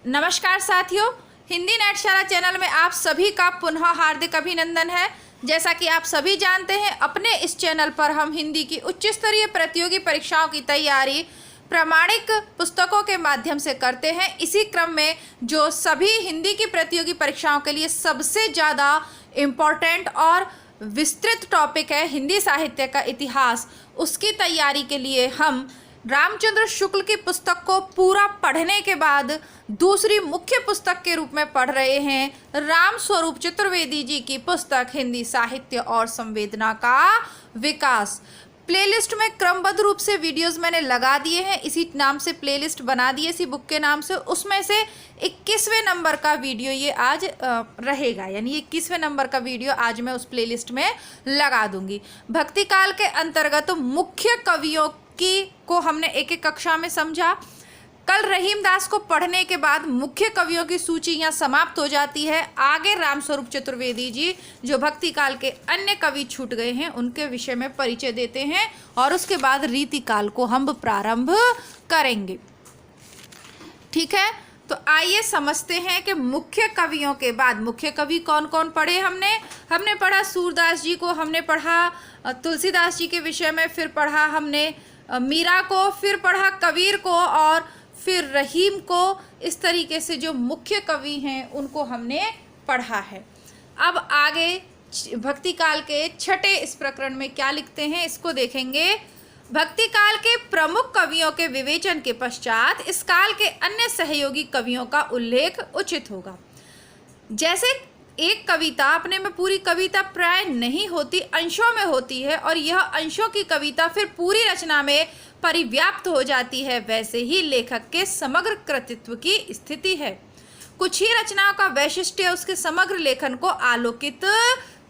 नमस्कार साथियों, हिंदी नेटशाला चैनल में आप सभी का पुनः हार्दिक अभिनंदन है। जैसा कि आप सभी जानते हैं, अपने इस चैनल पर हम हिंदी की उच्च स्तरीय प्रतियोगी परीक्षाओं की तैयारी प्रामाणिक पुस्तकों के माध्यम से करते हैं। इसी क्रम में जो सभी हिंदी की प्रतियोगी परीक्षाओं के लिए सबसे ज़्यादा इम्पोर्टेंट और विस्तृत टॉपिक है हिंदी साहित्य का इतिहास, उसकी तैयारी के लिए हम रामचंद्र शुक्ल की पुस्तक को पूरा पढ़ने के बाद दूसरी मुख्य पुस्तक के रूप में पढ़ रहे हैं राम स्वरूप चतुर्वेदी जी की पुस्तक हिंदी साहित्य और संवेदना का विकास। प्लेलिस्ट में क्रमबद्ध रूप से वीडियोस मैंने लगा दिए हैं, इसी नाम से प्लेलिस्ट बना दी है, इसी बुक के नाम से। उसमें से 21वें नंबर का वीडियो ये आज रहेगा, यानी 21वें नंबर का वीडियो आज मैं उस प्लेलिस्ट में लगा दूंगी। भक्ति काल के अंतर्गत मुख्य कवियों की को हमने एक एक कक्षा में समझा। कल रहीम दास को पढ़ने के बाद मुख्य कवियों की सूची यहाँ समाप्त हो जाती है। आगे रामस्वरूप चतुर्वेदी जी जो भक्ति काल के अन्य कवि छूट गए हैं उनके विषय में परिचय देते हैं और उसके बाद रीति काल को हम प्रारंभ करेंगे। ठीक है, तो आइए समझते हैं कि मुख्य कवियों के बाद मुख्य कवि कौन कौन पढ़े। हमने पढ़ा सूरदास जी को, हमने पढ़ा तुलसीदास जी के विषय में, फिर पढ़ा हमने मीरा को, फिर पढ़ा कबीर को और फिर रहीम को। इस तरीके से जो मुख्य कवि हैं उनको हमने पढ़ा है। अब आगे भक्ति काल के छठे इस प्रकरण में क्या लिखते हैं इसको देखेंगे। भक्ति काल के प्रमुख कवियों के विवेचन के पश्चात इस काल के अन्य सहयोगी कवियों का उल्लेख उचित होगा। जैसे एक कविता अपने में पूरी कविता प्राय नहीं होती, अंशों में होती है और यह अंशों की कविता फिर पूरी रचना में परिव्याप्त हो जाती है, वैसे ही लेखक के समग्र कृतित्व की स्थिति है। कुछ ही रचनाओं का वैशिष्ट्य उसके समग्र लेखन को आलोकित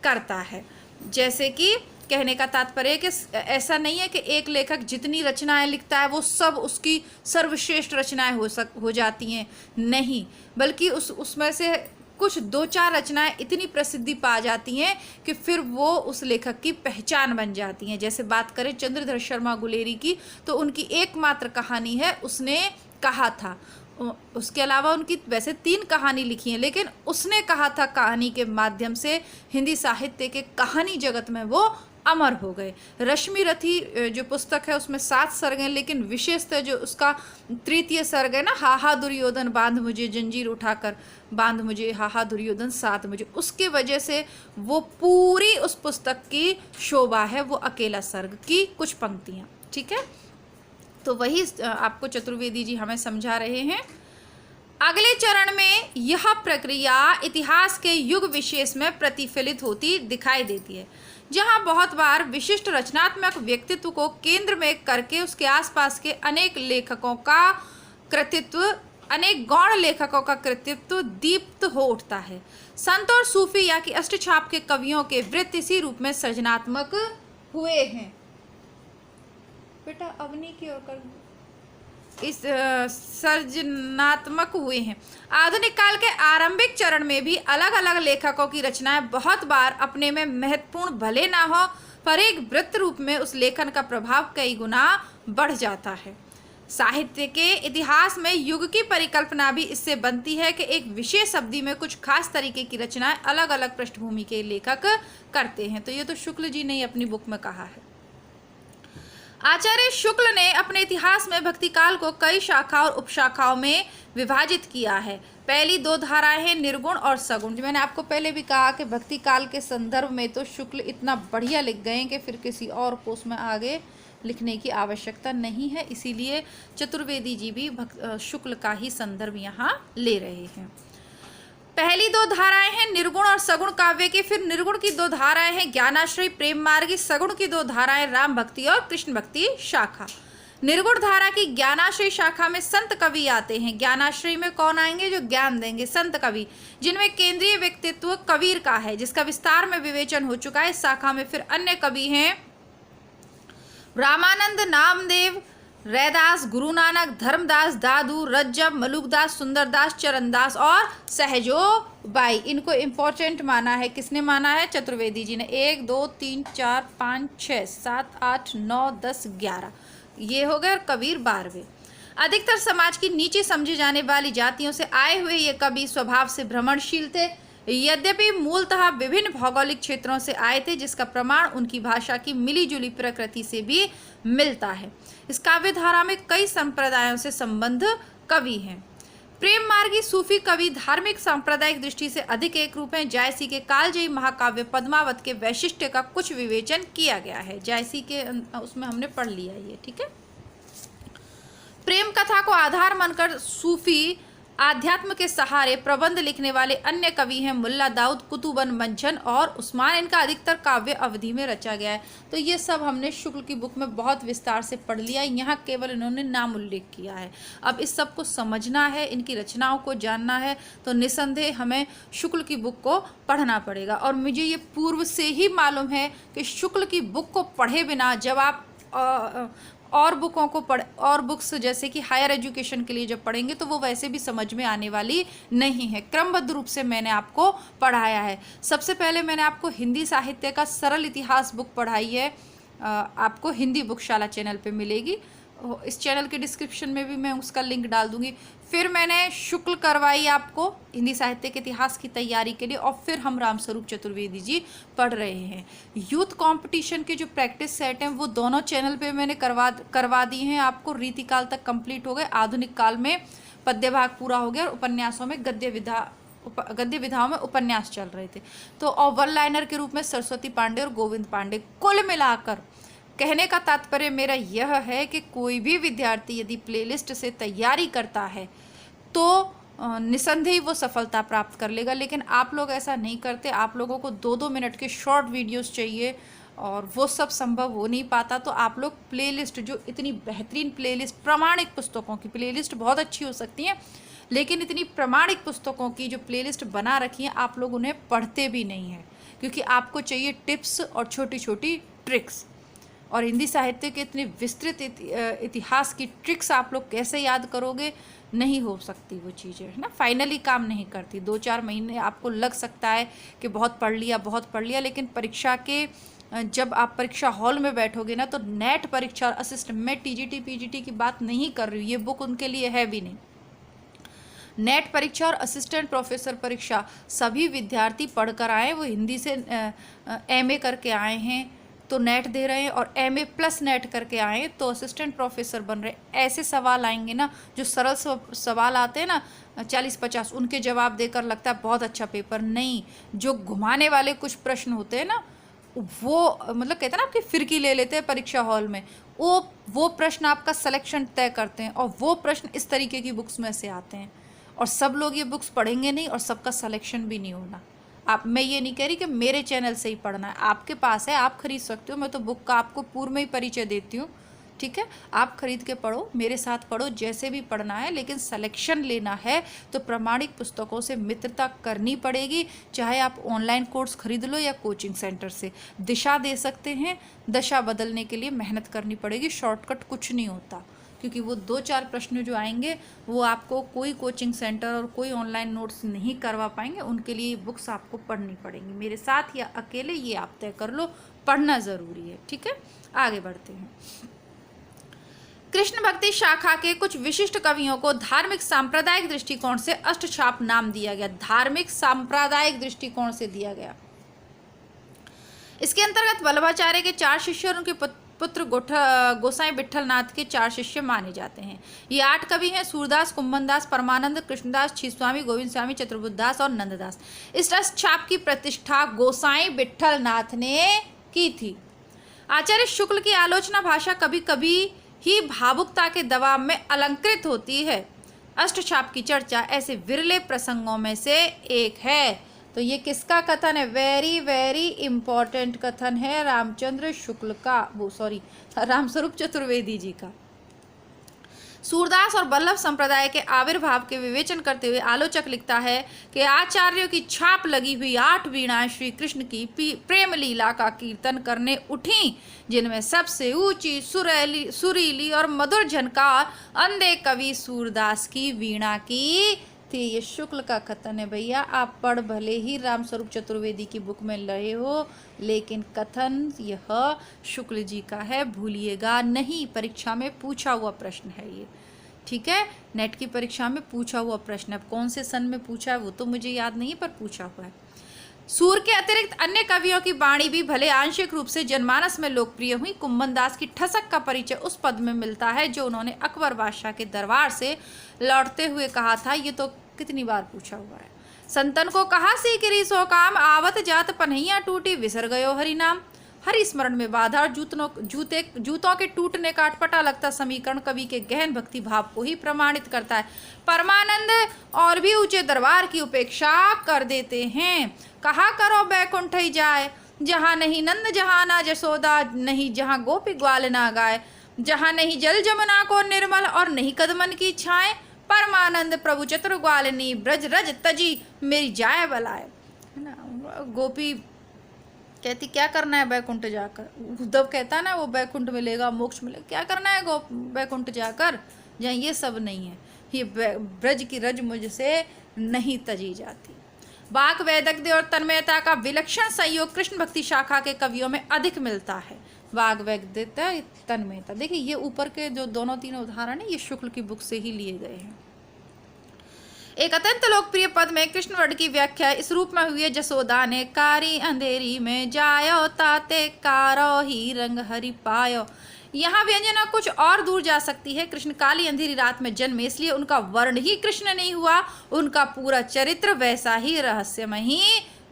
करता है। जैसे कि कहने का तात्पर्य कि ऐसा नहीं है कि एक लेखक जितनी रचनाएं लिखता है वो सब उसकी सर्वश्रेष्ठ रचनाएं हो जाती हैं, नहीं, बल्कि उसमें से कुछ दो चार रचनाएं इतनी प्रसिद्धि पा जाती हैं कि फिर वो उस लेखक की पहचान बन जाती हैं। जैसे बात करें चंद्रधर शर्मा गुलेरी की, तो उनकी एकमात्र कहानी है उसने कहा था। उसके अलावा उनकी वैसे 3 कहानी लिखी हैं, लेकिन उसने कहा था कहानी के माध्यम से हिंदी साहित्य के कहानी जगत में वो अमर हो गए। रश्मि रथी जो पुस्तक है उसमें 7 सर्ग हैं, लेकिन विशेषतः जो उसका तृतीय सर्ग है ना, हाहा दुर्योधन बांध मुझे जंजीर उठाकर, बांध मुझे हाहा दुर्योधन साथ मुझे, उसके वजह से वो पूरी उस पुस्तक की शोभा है, वो अकेला सर्ग की कुछ पंक्तियाँ। ठीक है, तो वही आपको चतुर्वेदी जी हमें समझा रहे हैं। अगले चरण में यह प्रक्रिया इतिहास के युग विशेष में प्रतिफलित होती दिखाई देती है, जहां बहुत बार विशिष्ट रचनात्मक व्यक्तित्व को केंद्र में करके उसके आसपास के अनेक लेखकों का कृतित्व, अनेक गौण लेखकों का कृतित्व दीप्त हो उठता है। संत और सूफी या कि अष्टछाप के कवियों के वृत्त इसी रूप में सृजनात्मक हुए हैं। बेटा अवनी की ओर कर, इस सर्जनात्मक हुए हैं। आधुनिक काल के आरंभिक चरण में भी अलग अलग लेखकों की रचनाएं बहुत बार अपने में महत्वपूर्ण भले ना हो, पर एक वृत्त रूप में उस लेखन का प्रभाव कई गुना बढ़ जाता है। साहित्य के इतिहास में युग की परिकल्पना भी इससे बनती है कि एक विशेष अवधि में कुछ खास तरीके की रचनाएं अलग अलग पृष्ठभूमि के लेखक करते हैं। तो ये तो शुक्ल जी ने अपनी बुक में कहा है। आचार्य शुक्ल ने अपने इतिहास में भक्ति काल को कई शाखा और उपशाखाओं में विभाजित किया है। पहली 2 धाराएं हैं निर्गुण और सगुण। मैंने आपको पहले भी कहा कि भक्ति काल के संदर्भ में तो शुक्ल इतना बढ़िया लिख गए कि फिर किसी और को उसमें आगे लिखने की आवश्यकता नहीं है, इसीलिए चतुर्वेदी जी भी शुक्ल का ही संदर्भ यहाँ ले रहे हैं। पहली 2 धाराएं हैं निर्गुण और सगुण काव्य की, फिर निर्गुण की 2 धाराएं हैं ज्ञानाश्रय प्रेम मार्गी, सगुण की 2 धाराएं राम भक्ति और कृष्ण भक्ति शाखा। निर्गुण धारा की ज्ञानाश्रय शाखा में संत कवि आते हैं। ज्ञानाश्रय में कौन आएंगे? जो ज्ञान देंगे, संत कवि, जिनमें केंद्रीय व्यक्तित्व कबीर का है, जिसका विस्तार में विवेचन हो चुका है। इस शाखा में फिर अन्य कवि हैं रामानंद, नामदेव, रैदास, गुरु नानक, धर्मदास, दादू, रज्जब, मलुकदास, सुंदरदास, चरणदास और सहजो बाई। इनको इम्पोर्टेंट माना है। किसने माना है? चतुर्वेदी जी ने। 1 2 3 4 5 6 7 8 9 10 11 ये हो गए और कबीर 12वें। अधिकतर समाज की नीची समझी जाने वाली जातियों से आए हुए ये कवि स्वभाव से भ्रमणशील थे। यद्यपि मूलतः विभिन्न भौगोलिक क्षेत्रों से आए थे, जिसका प्रमाण उनकी भाषा की मिलीजुली प्रकृति से भी मिलता है। इस काव्य धारा में कई संप्रदायों से संबंध कवि हैं। प्रेम मार्गी सूफी कवि धार्मिक सांप्रदायिक दृष्टि से अधिक एक रूप हैं। जायसी के कालजयी महाकाव्य पद्मावत के वैशिष्ट्य का कुछ विवेचन किया गया है। जायसी के उसमें हमने पढ़ लिया ये, ठीक है। प्रेम कथा को आधार मानकर सूफी आध्यात्म के सहारे प्रबंध लिखने वाले अन्य कवि हैं मुल्ला दाऊद, कुतुबन मंचन और उस्मान। इनका अधिकतर काव्य अवधि में रचा गया है। तो ये सब हमने शुक्ल की बुक में बहुत विस्तार से पढ़ लिया। यहाँ केवल इन्होंने नाम उल्लेख किया है। अब इस सब को समझना है, इनकी रचनाओं को जानना है, तो निसंदेह हमें शुक्ल की बुक को पढ़ना पड़ेगा। और मुझे ये पूर्व से ही मालूम है कि शुक्ल की बुक को पढ़े बिना जब आप और बुकों को और बुक्स जैसे कि हायर एजुकेशन के लिए जब पढ़ेंगे तो वो वैसे भी समझ में आने वाली नहीं है। क्रमबद्ध रूप से मैंने आपको पढ़ाया है। सबसे पहले मैंने आपको हिंदी साहित्य का सरल इतिहास बुक पढ़ाई है, आपको हिंदी बुकशाला चैनल पे मिलेगी। इस चैनल के डिस्क्रिप्शन में भी मैं उसका लिंक डाल दूंगी। फिर मैंने शुक्ल करवाई आपको हिंदी साहित्य के इतिहास की तैयारी के लिए, और फिर हम रामस्वरूप चतुर्वेदी जी पढ़ रहे हैं। यूथ कंपटीशन के जो प्रैक्टिस सेट हैं वो दोनों चैनल पे मैंने करवा दी हैं आपको। रीतिकाल तक कंप्लीट हो गए, आधुनिक काल में पद्य भाग पूरा हो गया और उपन्यासों में गद्य विधाओं में उपन्यास चल रहे थे। तो और वन लाइनर के रूप में सरस्वती पांडे और गोविंद पांडे। कुल मिलाकर कहने का तात्पर्य मेरा यह है कि कोई भी विद्यार्थी यदि प्लेलिस्ट से तैयारी करता है तो निसंदेह वो सफलता प्राप्त कर लेगा। लेकिन आप लोग ऐसा नहीं करते, आप लोगों को 2-2 मिनट के शॉर्ट वीडियोस चाहिए और वो सब संभव हो नहीं पाता। तो आप लोग प्लेलिस्ट, जो इतनी बेहतरीन प्लेलिस्ट, प्रामाणिक पुस्तकों की प्लेलिस्ट बहुत अच्छी हो सकती है, लेकिन इतनी प्रामाणिक पुस्तकों की जो प्लेलिस्ट बना रखी है आप लोग उन्हें पढ़ते भी नहीं हैं, क्योंकि आपको चाहिए टिप्स और छोटी छोटी ट्रिक्स। और हिंदी साहित्य के इतने विस्तृत इतिहास की ट्रिक्स आप लोग कैसे याद करोगे? नहीं हो सकती वो चीज़ें, है ना। फाइनली काम नहीं करती। 2-4 महीने आपको लग सकता है कि बहुत पढ़ लिया, लेकिन परीक्षा के जब आप परीक्षा हॉल में बैठोगे ना, तो नेट परीक्षा और असिस्टेंट, मैं टीजीटी पीजीटी की बात नहीं कर रही हूँ, ये बुक उनके लिए है भी नहीं। नेट परीक्षा और असिस्टेंट प्रोफेसर परीक्षा सभी विद्यार्थी पढ़कर आए। वो हिंदी से एमए करके आए हैं तो नेट दे रहे हैं, और एमए प्लस नेट करके आए तो असिस्टेंट प्रोफेसर बन रहे। ऐसे सवाल आएंगे ना, जो सरल सवाल आते हैं ना 40-50, उनके जवाब देकर लगता है बहुत अच्छा पेपर। नहीं, जो घुमाने वाले कुछ प्रश्न होते हैं ना, वो मतलब कहते हैं ना आपकी फिरकी ले लेते हैं परीक्षा हॉल में, वो प्रश्न आपका सिलेक्शन तय करते हैं। और वो प्रश्न इस तरीके की बुक्स में से आते हैं, और सब लोग ये बुक्स पढ़ेंगे नहीं और सबका सिलेक्शन भी नहीं होना। मैं ये नहीं कह रही कि मेरे चैनल से ही पढ़ना है, आपके पास है, आप खरीद सकते हो। मैं तो बुक का आपको पूर्व में ही परिचय देती हूँ, ठीक है। आप खरीद के पढ़ो, मेरे साथ पढ़ो, जैसे भी पढ़ना है। लेकिन सिलेक्शन लेना है तो प्रामाणिक पुस्तकों से मित्रता करनी पड़ेगी। चाहे आप ऑनलाइन कोर्स खरीद लो या कोचिंग सेंटर से, दिशा दे सकते हैं। दशा बदलने के लिए मेहनत करनी पड़ेगी, शॉर्टकट कुछ नहीं होता। क्योंकि वो 2-4 प्रश्न जो आएंगे वो आपको कोई कोचिंग सेंटर और कोई ऑनलाइन नोट्स नहीं करवा पाएंगे। उनके लिए बुक्स आपको पढ़नी पड़ेंगी, मेरे साथ या अकेले, ये आप तय कर लो। पढ़ना ज़रूरी है, ठीक है। आगे बढ़ते हैं। कृष्ण भक्ति शाखा के कुछ विशिष्ट कवियों को धार्मिक सांप्रदायिक दृष्टिकोण से अष्टछाप नाम दिया गया। धार्मिक सांप्रदायिक दृष्टिकोण से दिया गया। इसके अंतर्गत वल्लभाचार्य के 4 शिष्य और उनके पुत्र गोसाई विट्ठल नाथ के 4 शिष्य माने जाते हैं। ये 8 कवि हैं: सूरदास, कुंभनदास, परमानंद, कृष्णदास, छीस्वामी, गोविंद स्वामी, चतुर्बुद्धदास और नंददास। इस अष्टछाप की प्रतिष्ठा गोसाई विट्ठल नाथ ने की थी। आचार्य शुक्ल की आलोचना भाषा कभी कभी ही भावुकता के दबाव में अलंकृत होती है। अष्टछाप की चर्चा ऐसे विरले प्रसंगों में से एक है। तो ये किसका कथन है? वेरी वेरी इंपॉर्टेंट कथन है रामचंद्र शुक्ल का, रामस्वरूप चतुर्वेदी जी का। सूरदास और वल्लभ संप्रदाय के आविर्भाव के विवेचन करते हुए आलोचक लिखता है कि आचार्यों की छाप लगी हुई 8 वीणाएं श्री कृष्ण की प्रेम लीला का कीर्तन करने उठी, जिनमें सबसे ऊंची, सुरीली और मधुर झनकार अंधे कवि सूरदास की वीणा की थी। ये शुक्ल का कथन है भैया। आप पढ़ भले ही रामस्वरूप चतुर्वेदी की बुक में रहे हो, लेकिन कथन यह शुक्ल जी का है, भूलिएगा नहीं। परीक्षा में पूछा हुआ प्रश्न है ये, ठीक है, नेट की परीक्षा में पूछा हुआ प्रश्न। अब कौन से सन में पूछा है वो तो मुझे याद नहीं है, पर पूछा हुआ है। सूर के अतिरिक्त अन्य कवियों की वाणी भी भले आंशिक रूप से जनमानस में लोकप्रिय हुई। कुम्भन दास की ठसक का परिचय उस पद में मिलता है जो उन्होंने अकबर बादशाह के दरबार से लौटते हुए कहा था। ये तो कितनी बार पूछा हुआ है। संतन को कहा सीकरी सो काम, आवत जात पन्हैया टूटी, विसर गयो हरि नाम। हरि स्मरण में बाधा और जूतों के टूटने का अटपटा लगता समीकरण कवि के गहन भक्ति भाव को ही प्रमाणित करता है। परमानंद और भी ऊंचे दरबार की उपेक्षा कर देते हैं। कहा करो बैकुंठ ही जाए, जहाँ नहीं नंद जहाँ ना जसोदा, नहीं जहाँ गोपी ग्वाल ना गाय, जहाँ नहीं जल जमुना को निर्मल और नहीं कदमन की छाए, परमानंद प्रभु चतुर ग्वालिनी ब्रज रज तजी मेरी जाय बलाए। है ना, गोपी कहती क्या करना है बैकुंठ जाकर। उद्धव कहता है ना वो बैकुंठ मिलेगा, मोक्ष मिलेगा, क्या करना है बैकुंठ जाकर, जहाँ ये सब नहीं है। ये ब्रज की रज मुझसे नहीं तजी जाती। वाक वैदग्ध्य और तन्मयता का विलक्षण संयोग कृष्ण भक्ति शाखा के कवियों में अधिक मिलता है। वाग वैदग्ध्यता, तन्मयता, देखिए ये ऊपर के जो दोनों तीनों उदाहरण है ये शुक्ल की बुक से ही लिए गए हैं। एक अत्यंत लोकप्रिय पद में कृष्ण वर्ण की व्याख्या इस रूप में हुई है। जसोदा ने कारी अंधेरी में जायो, ताते कारो ही रंग हरि पायो। यहाँ व्यंजना कुछ और दूर जा सकती है। कृष्ण काली अंधेरी रात में जन्मे, इसलिए उनका वर्ण ही कृष्ण नहीं हुआ, उनका पूरा चरित्र वैसा ही रहस्यमय ही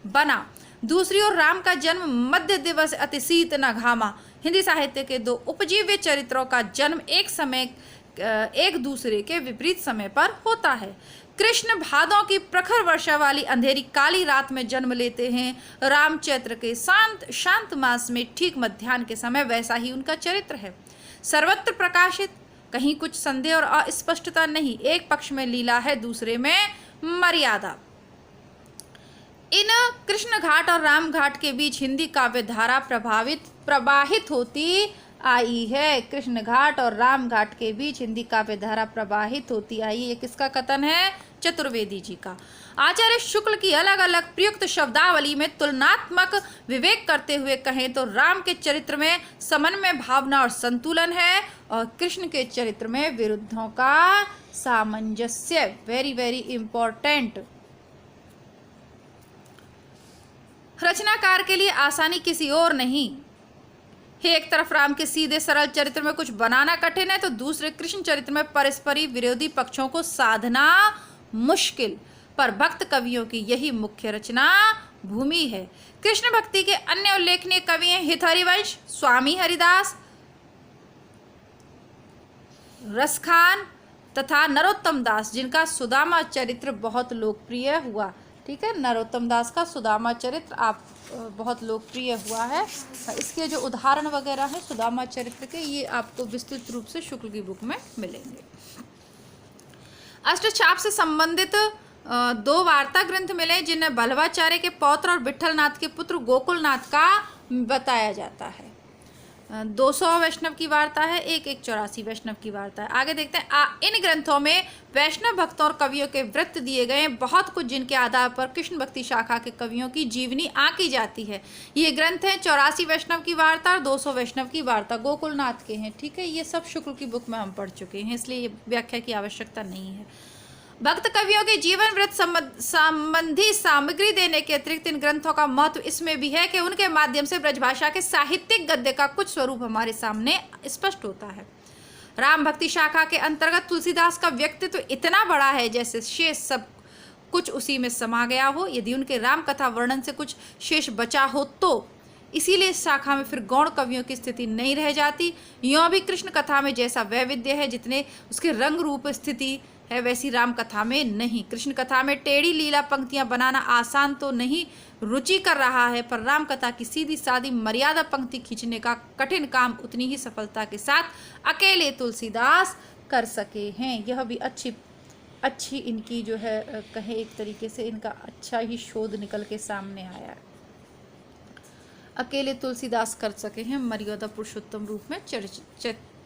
बना। दूसरी ओर राम का जन्म मध्य दिवस अति शीत न घामा। हिंदी साहित्य के दो उपजीव्य चरित्रों का जन्म एक दूसरे के विपरीत समय पर होता है। कृष्ण भादों की प्रखर वर्षा वाली अंधेरी काली रात में जन्म लेते हैं। राम चैत्र के शांत मास में ठीक मध्याह्न के समय, वैसा ही उनका चरित्र है। सर्वत्र प्रकाशित, कहीं कुछ संदेह और अस्पष्टता नहीं। एक पक्ष में लीला है, दूसरे में मर्यादा। इन कृष्ण घाट और राम घाट के बीच हिंदी काव्य धारा प्रवाहित होती आई है। कृष्ण घाट और राम घाट के बीच हिंदी काव्य धारा प्रवाहित होती आई। ये किसका कथन है? चतुर्वेदी जी का। आचार्य शुक्ल की अलग अलग प्रयुक्त शब्दावली में तुलनात्मक विवेक करते हुए कहें तो राम के चरित्र में समन्वय भावना और संतुलन है, और कृष्ण के चरित्र में विरुद्धों का सामंजस्य। Very very important. रचनाकार के लिए आसानी किसी और नहीं है। एक तरफ राम के सीधे सरल चरित्र में कुछ बनाना कठिन है, तो दूसरे कृष्ण चरित्र में परस्परी विरोधी पक्षों को साधना मुश्किल। पर भक्त कवियों की यही मुख्य रचना भूमि है। कृष्ण भक्ति के अन्य उल्लेखनीय कवि हैं हित हरिवंश, स्वामी हरिदास, रसखान तथा नरोत्तम दास, जिनका सुदामा चरित्र बहुत लोकप्रिय हुआ। ठीक है, नरोत्तम दास का सुदामा चरित्र आप बहुत लोकप्रिय हुआ है। इसके जो उदाहरण वगैरह हैं सुदामा चरित्र के, ये आपको विस्तृत रूप से शुक्ल की बुक में मिलेंगे। अष्टछाप से संबंधित दो वार्ता ग्रंथ मिले, जिन्हें बल्लवाचार्य के पौत्र और विठलनाथ के पुत्र गोकुलनाथ का बताया जाता है। 200 वैष्णव की वार्ता है, एक 84 वैष्णव की वार्ता है। आगे देखते हैं। इन ग्रंथों में वैष्णव भक्तों और कवियों के वृत्त दिए गए हैं, बहुत कुछ जिनके आधार पर कृष्ण भक्ति शाखा के कवियों की जीवनी आंकी जाती है। ये ग्रंथ हैं 84 वैष्णव की वार्ता और 200 वैष्णव की वार्ता, गोकुलनाथ के हैं। ठीक है, ये सब शुक्ल की बुक में हम पढ़ चुके हैं, इसलिए ये व्याख्या की आवश्यकता नहीं है। भक्त कवियों के जीवन वृत्त संबंधी सामग्री देने के अतिरिक्त इन ग्रंथों का महत्व इसमें भी है कि उनके माध्यम से ब्रजभाषा के साहित्यिक गद्य का कुछ स्वरूप हमारे सामने स्पष्ट होता है। राम भक्ति शाखा के अंतर्गत तुलसीदास का व्यक्तित्व इतना बड़ा है जैसे शेष सब कुछ उसी में समा गया हो। यदि उनके राम कथा वर्णन से कुछ शेष बचा हो तो इसीलिए इस शाखा में फिर गौण कवियों की स्थिति नहीं रह जाती। यों भी कृष्ण कथा में जैसा वैविध्य है, जितने उसके रंग रूप स्थिति है, वैसी राम कथा में नहीं। कृष्ण कथा में टेढ़ी लीला पंक्तियां बनाना आसान तो नहीं रुचि कर रहा है, पर राम कथा की सीधी सादी मर्यादा पंक्ति खींचने का कठिन काम उतनी ही सफलता के साथ अकेले तुलसीदास कर सके हैं। यह भी अच्छी इनकी जो है कहे एक तरीके से इनका अच्छा ही शोध निकल के सामने आया है। अकेले तुलसीदास कर सके हैं, मर्यादा पुरुषोत्तम रूप में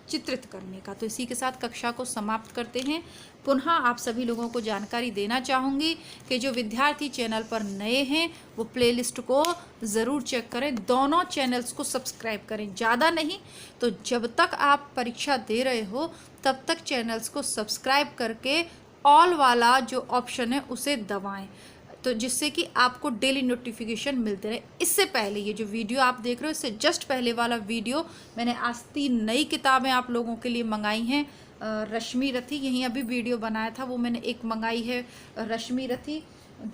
चित्रित करने का। तो इसी के साथ कक्षा को समाप्त करते हैं। पुनः आप सभी लोगों को जानकारी देना चाहूँगी कि जो विद्यार्थी चैनल पर नए हैं वो प्लेलिस्ट को ज़रूर चेक करें, दोनों चैनल्स को सब्सक्राइब करें, ज़्यादा नहीं तो जब तक आप परीक्षा दे रहे हो तब तक चैनल्स को सब्सक्राइब करके ऑल वाला जो ऑप्शन है उसे दबाएं, तो जिससे कि आपको डेली नोटिफिकेशन मिलते रहे। इससे पहले ये जो वीडियो आप देख रहे हो इससे जस्ट पहले वाला वीडियो मैंने आज 3 नई किताबें आप लोगों के लिए मंगाई हैं। रश्मि रथी, यहीं अभी वीडियो बनाया था वो मैंने एक मंगाई है रश्मि रथी,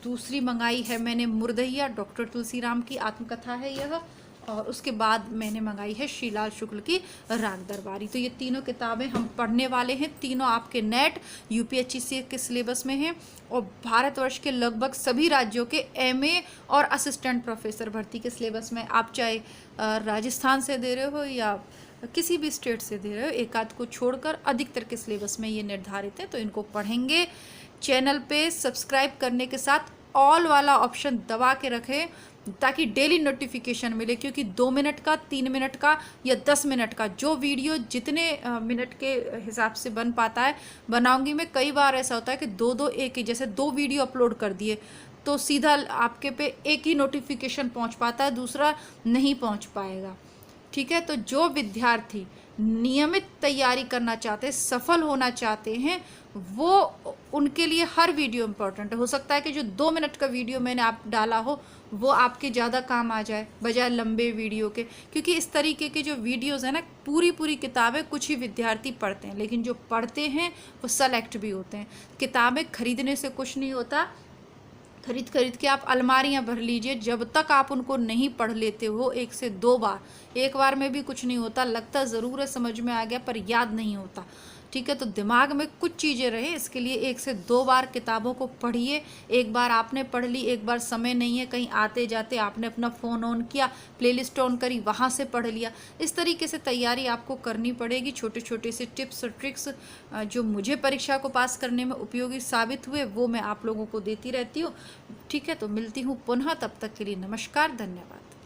दूसरी मंगाई है मैंने मुर्दैया, डॉक्टर तुलसीराम की आत्मकथा है यह, और उसके बाद मैंने मंगाई है श्रीलाल शुक्ल की राग दरबारी। तो ये तीनों किताबें हम पढ़ने वाले हैं, तीनों आपके नेट यूपीएचसीए के सिलेबस में हैं और भारतवर्ष के लगभग सभी राज्यों के एमए और असिस्टेंट प्रोफेसर भर्ती के सिलेबस में। आप चाहे राजस्थान से दे रहे हो या किसी भी स्टेट से दे रहे हो, एक आध को छोड़कर अधिकतर के सिलेबस में ये निर्धारित है, तो इनको पढ़ेंगे। चैनल पे सब्सक्राइब करने के साथ ऑल वाला ऑप्शन दबा के रखें ताकि डेली नोटिफिकेशन मिले, क्योंकि 2 मिनट का, 3 मिनट का या 10 मिनट का जो वीडियो जितने मिनट के हिसाब से बन पाता है बनाऊंगी मैं। कई बार ऐसा होता है कि 2-2 एक ही, जैसे 2 वीडियो अपलोड कर दिए तो सीधा आपके पे एक ही नोटिफिकेशन पहुंच पाता है, दूसरा नहीं पहुंच पाएगा। ठीक है, तो जो विद्यार्थी नियमित तैयारी करना चाहते हैं, सफल होना चाहते हैं, वो उनके लिए हर वीडियो इम्पोर्टेंट है। हो सकता है कि जो 2 मिनट का वीडियो मैंने आप डाला हो वो आपके ज़्यादा काम आ जाए बजाय लंबे वीडियो के, क्योंकि इस तरीके के जो वीडियोज़ हैं ना, पूरी किताबें कुछ ही विद्यार्थी पढ़ते हैं, लेकिन जो पढ़ते हैं वो सेलेक्ट भी होते हैं। किताबें खरीदने से कुछ नहीं होता, खरीद के आप अलमारियां भर लीजिए, जब तक आप उनको नहीं पढ़ लेते हो 1 से 2 बार, एक बार में भी कुछ नहीं होता, लगता ज़रूर है समझ में आ गया पर याद नहीं होता। ठीक है, तो दिमाग में कुछ चीज़ें रहे इसके लिए 1 से 2 बार किताबों को पढ़िए। एक बार आपने पढ़ ली, एक बार समय नहीं है, कहीं आते जाते आपने अपना फ़ोन ऑन किया, प्लेलिस्ट ऑन करी, वहाँ से पढ़ लिया। इस तरीके से तैयारी आपको करनी पड़ेगी। छोटे छोटे से टिप्स और ट्रिक्स जो मुझे परीक्षा को पास करने में उपयोगी साबित हुए वो मैं आप लोगों को देती रहती हूँ। ठीक है, तो मिलती हूँ पुनः, तब तक के लिए नमस्कार, धन्यवाद।